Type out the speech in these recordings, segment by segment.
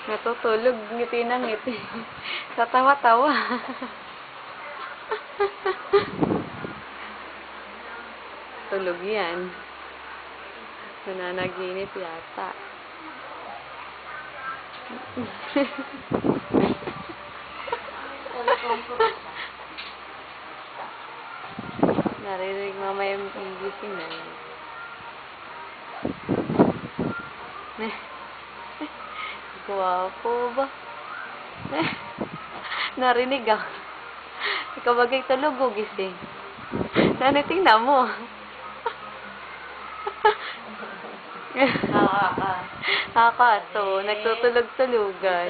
Natutulog, ngiti na ngiti. Sa tawa-tawa. Tulog yan. Nananaginip yata. Narinig mamaya yung gising na yun. Guwapo ba? Narinig ako. Ikaw bagay tulog o gising? Tingnan mo. Nagtutulog-tulugan.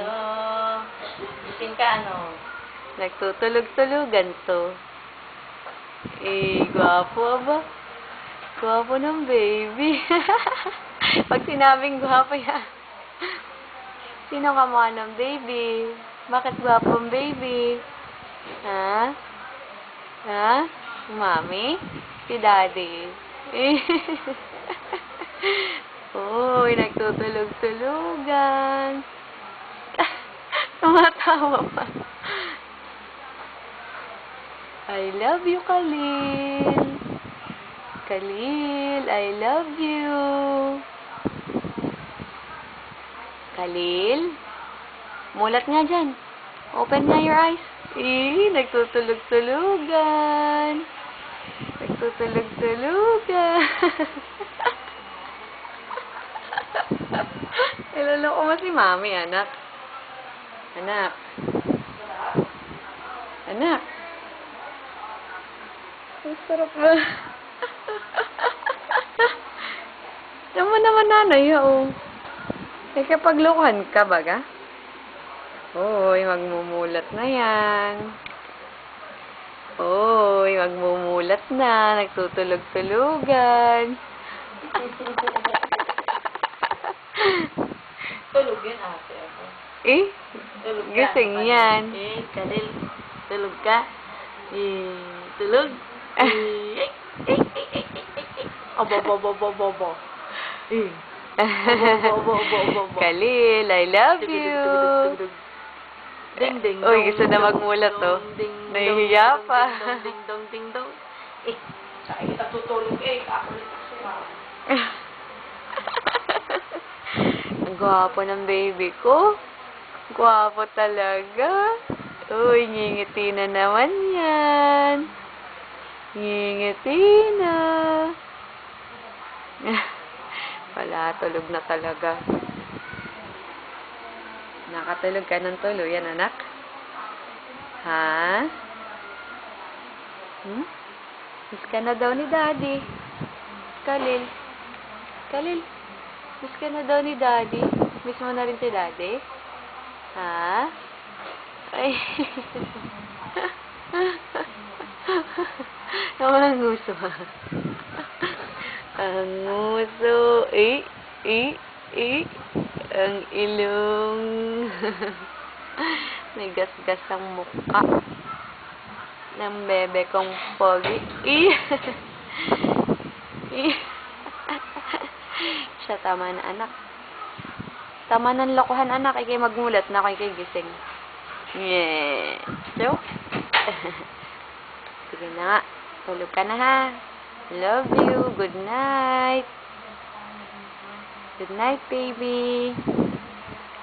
Gising ka, ano? Nagtutulog-tulugan to. Gwapo ba? Gwapo ng baby. Pag sinabing gwapo yan. Sino kamukha ng baby? Bakit gwapo ang baby? Ha? Ha? Mami? Si daddy? Uy, nagtutulog-tulugan. Tumatawa pa. I love you, Khalil. Khalil, I love you. Khalil? Mulat nga dyan. Open nga your eyes. Nagtutulog-tulugan. Nagtutulog-tulugan. Niloloko mo si Mami, anak. Anak. Anak. Ang sarap ba? Diyan mo naman nanay, oh. Eh, kapag lokohan ka, baga? Oy, magmumulat na yan. Oy, magmumulat na. Nagtutulog-tulugan. Tulog yan, ate. Ako. Tulog ka. Gising yan. Khalil, tulog ka. Tulog. Obo. Khalil, I love you. Ding ding. Uy, gusto na magmulat, oh. Nahihiya pa. Ding dong. Sa kita tutulog kakulit siya. Ang gwapo ng baby ko. Gwapo talaga. Uy, ngingiti na naman yan. Ngingiti na. Wala, tulog na talaga. Nakatulog ka ng tuluyan, anak? Ha? Miss ka na daw ni Daddy. Khalil. Khalil. Miss ka na daw ni Daddy. Miss mo na rin si Daddy? Ha? Ay. Naman ang nguso. Ang nguso. Ang ilong. May gas-gas ang mukha ng bebe kong pogi. Siya, tama na, anak. Tama ng lokohan, anak. Ikay magmulat na ako, ikay gising. Yeah. So? Sige na nga. Tulog ka na, ha? Love you. Good night. Good night, baby.